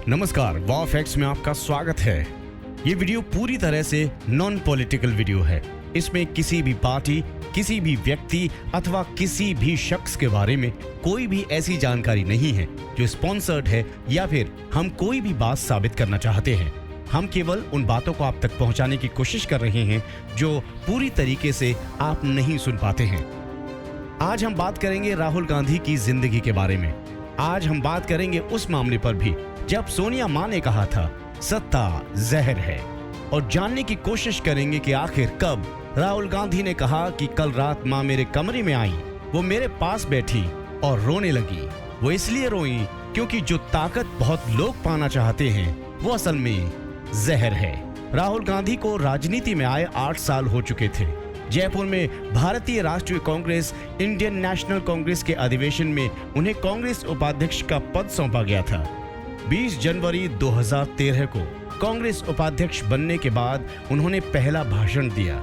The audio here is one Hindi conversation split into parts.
नमस्कार, वाव फैक्ट्स में आपका स्वागत है। ये वीडियो पूरी तरह से नॉन पॉलिटिकल वीडियो है। इसमें किसी भी पार्टी, किसी भी व्यक्ति अथवा किसी भी शख्स के बारे में कोई भी ऐसी जानकारी नहीं है जो स्पॉन्सर्ड है या फिर हम कोई भी बात साबित करना चाहते हैं। हम केवल उन बातों को आप तक पहुंचाने की कोशिश कर रहे हैं जो पूरी तरीके से आप नहीं सुन पाते हैं। आज हम बात करेंगे राहुल गांधी की जिंदगी के बारे में। आज हम बात करेंगे उस मामले पर भी जब सोनिया मां ने कहा था सत्ता जहर है, और जानने की कोशिश करेंगे कि आखिर कब राहुल गांधी ने कहा कि कल रात मां मेरे कमरे में आई, वो मेरे पास बैठी और रोने लगी। वो इसलिए रोई क्योंकि जो ताकत बहुत लोग पाना चाहते हैं वो असल में जहर है। राहुल गांधी को राजनीति में आए 8 साल हो चुके थे। जयपुर में भारतीय राष्ट्रीय कांग्रेस इंडियन नेशनल कांग्रेस के अधिवेशन में उन्हें कांग्रेस उपाध्यक्ष का पद सौंपा गया था। 20 जनवरी 2013 को कांग्रेस उपाध्यक्ष बनने के बाद उन्होंने पहला भाषण दिया।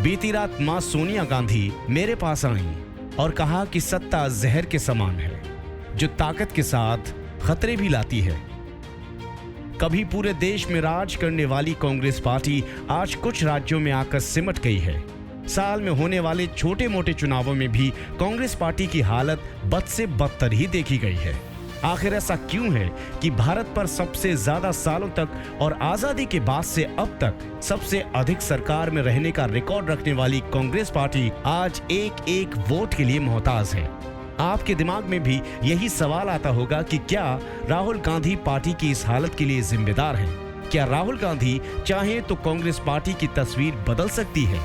बीती रात मां सोनिया गांधी मेरे पास आई और कहा कि सत्ता जहर के समान है जो ताकत के साथ खतरे भी लाती है। कभी पूरे देश में राज करने वाली कांग्रेस पार्टी आज कुछ राज्यों में आकर सिमट गई है। साल में होने वाले छोटे मोटे चुनावों में भी कांग्रेस पार्टी की हालत बद से बदतर ही देखी गई है। आखिर ऐसा क्यों है कि भारत पर सबसे ज्यादा सालों तक और आजादी के बाद से अब तक सबसे अधिक सरकार में रहने का रिकॉर्ड रखने वाली कांग्रेस पार्टी आज एक एक वोट के लिए मोहताज है? आपके दिमाग में भी यही सवाल आता होगा कि क्या राहुल गांधी पार्टी की इस हालत के लिए जिम्मेदार हैं? क्या राहुल गांधी चाहे तो कांग्रेस पार्टी की तस्वीर बदल सकती है?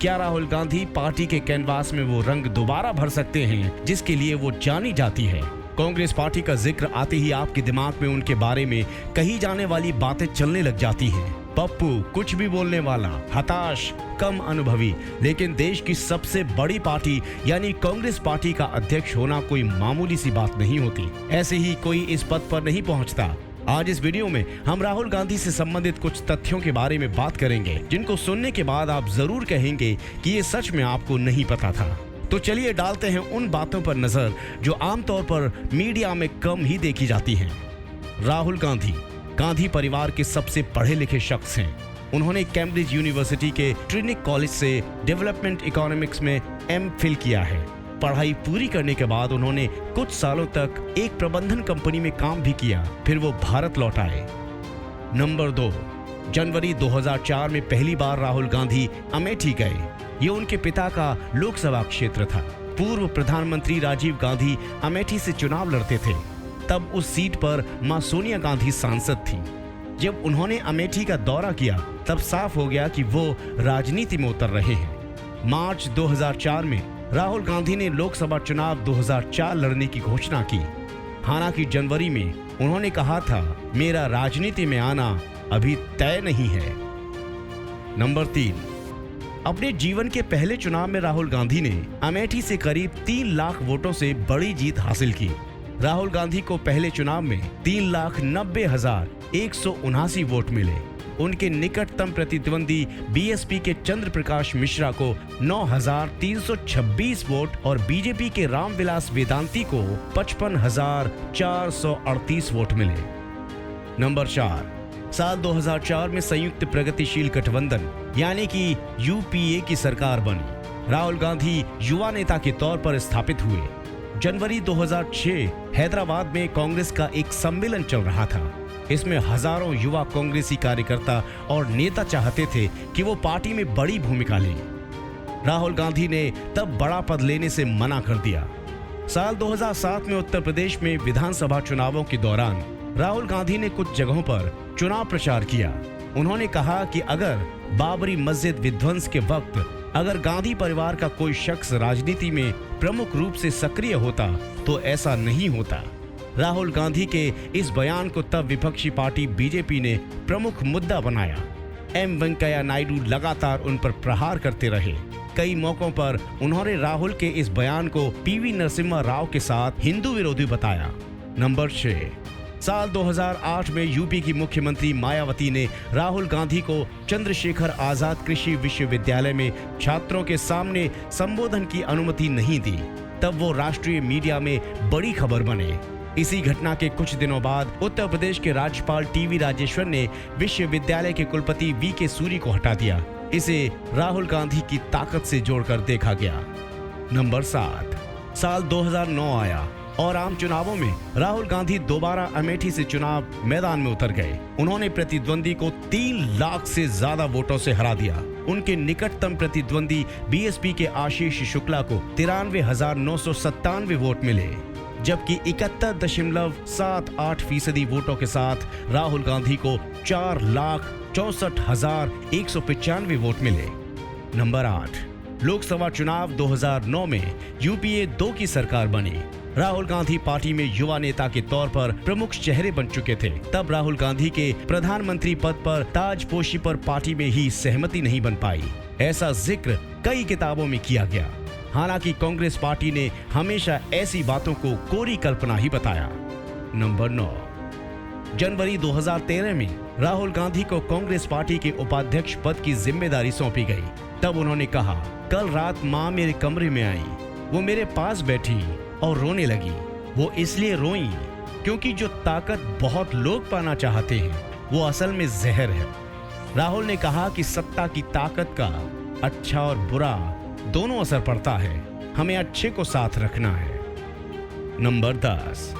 क्या राहुल गांधी पार्टी के कैनवास में वो रंग दोबारा भर सकते हैं जिसके लिए वो जानी जाती है? कांग्रेस पार्टी का जिक्र आते ही आपके दिमाग में उनके बारे में कही जाने वाली बातें चलने लग जाती हैं। पप्पू, कुछ भी बोलने वाला, हताश, कम अनुभवी। लेकिन देश की सबसे बड़ी पार्टी यानी कांग्रेस पार्टी का अध्यक्ष होना कोई मामूली सी बात नहीं होती। ऐसे ही कोई इस पद पर नहीं पहुंचता। आज इस वीडियो में हम राहुल गांधी से संबंधित कुछ तथ्यों के बारे में बात करेंगे जिनको सुनने के बाद आप जरूर कहेंगे कि ये सच में आपको नहीं पता था। तो चलिए डालते हैं उन बातों पर नजर जो आमतौर पर मीडिया में कम ही देखी जाती हैं। राहुल गांधी गांधी परिवार के सबसे पढ़े लिखे शख्स हैं। उन्होंने कैम्ब्रिज यूनिवर्सिटी के ट्रिनिक कॉलेज से डेवलपमेंट इकोनॉमिक्स में एमफिल किया है। पढ़ाई पूरी करने के बाद उन्होंने कुछ सालों तक एक प्रबंधन कंपनी में काम भी किया, फिर वो भारत लौट आए। नंबर 2, जनवरी 2004 में पहली बार राहुल गांधी अमेठी गए। ये उनके पिता का लोकसभा क्षेत्र था। पूर्व प्रधानमंत्री राजीव गांधी अमेठी से चुनाव लड़ते थे। तब उस सीट पर मां सोनिया गांधी सांसद थी। जब उन्होंने अमेठी का दौरा किया तब साफ हो गया कि वो राजनीति में उतर रहे हैं। मार्च 2004 में राहुल गांधी ने लोकसभा चुनाव 2004 लड़ने की घोषणा की। हालांकि जनवरी में उन्होंने कहा था मेरा राजनीति में आना अभी तय नहीं है। नंबर 3, अपने जीवन के पहले चुनाव में राहुल गांधी ने अमेठी से करीब 3 लाख वोटों से बड़ी जीत हासिल की। राहुल गांधी को पहले चुनाव में 3,90,179 वोट मिले। उनके निकटतम प्रतिद्वंदी बीएसपी के चंद्र प्रकाश मिश्रा को 9,326 वोट और बीजेपी के रामविलास वेदांती को 55,438 वोट मिले। नंबर 4, साल 2004 में संयुक्त प्रगतिशील गठबंधन यानी कि यूपीए की सरकार बनी। राहुल गांधी युवा नेता के तौर पर स्थापित हुए। जनवरी 2006 हैदराबाद में कांग्रेस का एक सम्मेलन चल रहा था। इसमें हजारों युवा कांग्रेसी कार्यकर्ता और नेता चाहते थे कि वो पार्टी में बड़ी भूमिका लें। राहुल गांधी ने तब बड़ा पद लेने से मना कर दिया। साल 2007 में उत्तर प्रदेश में विधानसभा चुनावों के दौरान राहुल गांधी ने कुछ जगहों पर चुनाव प्रचार किया। उन्होंने कहा कि अगर बाबरी मस्जिद विध्वंस के वक्त अगर गांधी परिवार का कोई शख्स राजनीति में प्रमुख रूप से सक्रिय होता तो ऐसा नहीं होता। राहुल गांधी के इस बयान को तब विपक्षी पार्टी बीजेपी ने प्रमुख मुद्दा बनाया। एम वेंकैया नायडू लगातार उन पर प्रहार करते रहे। कई मौकों पर उन्होंने राहुल के इस बयान को पीवी नरसिम्हा राव के साथ हिंदू विरोधी बताया। नंबर 6, साल 2008 में यूपी की मुख्यमंत्री मायावती ने राहुल गांधी को चंद्रशेखर आजाद कृषि विश्वविद्यालय में छात्रों के सामने संबोधन की अनुमति नहीं दी। तब वो राष्ट्रीय मीडिया में बड़ी खबर बने। इसी घटना के कुछ दिनों बाद उत्तर प्रदेश के राज्यपाल टीवी राजेश्वर ने विश्वविद्यालय के कुलपति वी.के. सूरी को हटा दिया। इसे राहुल गांधी की ताकत से जोड़कर देखा गया। नंबर 7, साल 2009 आया और आम चुनावों में राहुल गांधी दोबारा अमेठी से चुनाव मैदान में उतर गए। उन्होंने प्रतिद्वंदी को 3 लाख से ज्यादा वोटों से हरा दिया। उनके निकटतम प्रतिद्वंदी बीएसपी के आशीष शुक्ला को 93,997 वोट मिले, जबकि 71.78% वोटों के साथ राहुल गांधी को 4,64,195 वोट मिले। नंबर 8, लोकसभा चुनाव 2009 में यूपीए 2 की सरकार बनी। राहुल गांधी पार्टी में युवा नेता के तौर पर प्रमुख चेहरे बन चुके थे। तब राहुल गांधी के प्रधानमंत्री पद पर ताजपोशी पर पार्टी में ही सहमति नहीं बन पाई। ऐसा जिक्र कई किताबों में किया गया। हालांकि कांग्रेस पार्टी ने हमेशा ऐसी बातों को कोरी कल्पना ही बताया। नंबर 9, जनवरी 2013 में राहुल गांधी को कांग्रेस पार्टी के उपाध्यक्ष पद की जिम्मेदारी सौंपी गई। तब उन्होंने कहा, कल रात माँ मेरे कमरे में आई, वो मेरे पास बैठी और रोने लगी। वो इसलिए रोई क्योंकि जो ताकत बहुत लोग पाना चाहते हैं वो असल में जहर है। राहुल ने कहा कि सत्ता की ताकत का अच्छा और बुरा दोनों असर पड़ता है, हमें अच्छे को साथ रखना है। नंबर 10,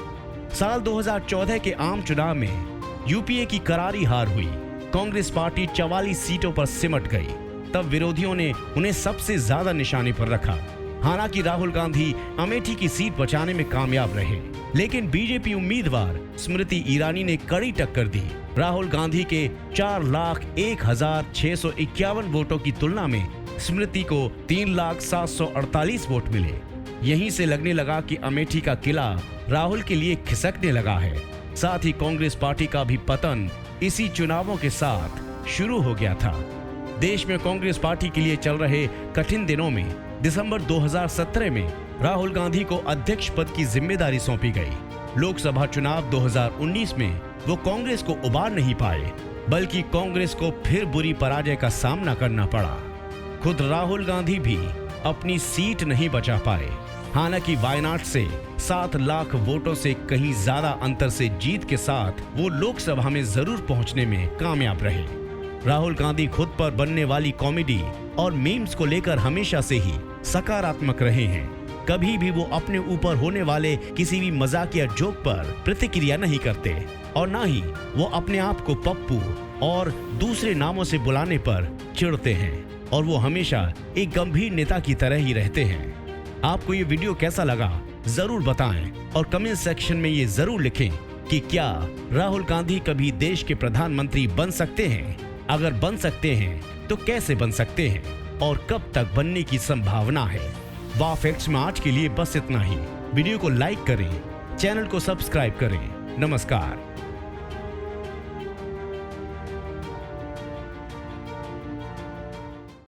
साल 2014 के आम चुनाव में यूपीए की करारी हार हुई। कांग्रेस पार्टी 44 सीटों पर सिमट गई। तब विरोधियों ने उन्हें सबसे ज्यादा निशाने पर रखा। हालांकि राहुल गांधी अमेठी की सीट बचाने में कामयाब रहे, लेकिन बीजेपी उम्मीदवार स्मृति ईरानी ने कड़ी टक्कर दी। राहुल गांधी के 4,01,651 वोटों की तुलना में स्मृति को 3,07,48 वोट मिले। यहीं से लगने लगा कि अमेठी का किला राहुल के लिए खिसकने लगा है। साथ ही कांग्रेस पार्टी का भी पतन इसी चुनावों के साथ शुरू हो गया था। देश में कांग्रेस पार्टी के लिए चल रहे कठिन दिनों में दिसंबर 2017 में राहुल गांधी को अध्यक्ष पद की जिम्मेदारी सौंपी गई। लोकसभा चुनाव 2019 में वो कांग्रेस को उबार नहीं पाए, बल्कि कांग्रेस को फिर बुरी पराजय का सामना करना पड़ा। खुद राहुल गांधी भी अपनी सीट नहीं बचा पाए। हालांकि वायनाड से 7 लाख वोटों से कहीं ज्यादा अंतर से जीत के साथ वो लोकसभा में जरूर पहुंचने में कामयाब रहे। राहुल गांधी खुद पर बनने वाली कॉमेडी और मीम्स को लेकर हमेशा से ही सकारात्मक रहे हैं। कभी भी वो अपने ऊपर होने वाले किसी भी मजाकिया जोक पर प्रतिक्रिया नहीं करते और ना ही वो अपने आप को पप्पू और दूसरे नामों से बुलाने पर चिढ़ते हैं, और वो हमेशा एक गंभीर नेता की तरह ही रहते हैं। आपको ये वीडियो कैसा लगा जरूर बताएं और कमेंट सेक्शन में ये जरूर लिखें कि क्या राहुल गांधी कभी देश के प्रधानमंत्री बन सकते हैं। अगर बन सकते हैं तो कैसे बन सकते हैं और कब तक बनने की संभावना है। वाह फैक्ट्स में आज के लिए बस इतना ही। वीडियो को लाइक करें, चैनल को सब्सक्राइब करें। नमस्कार।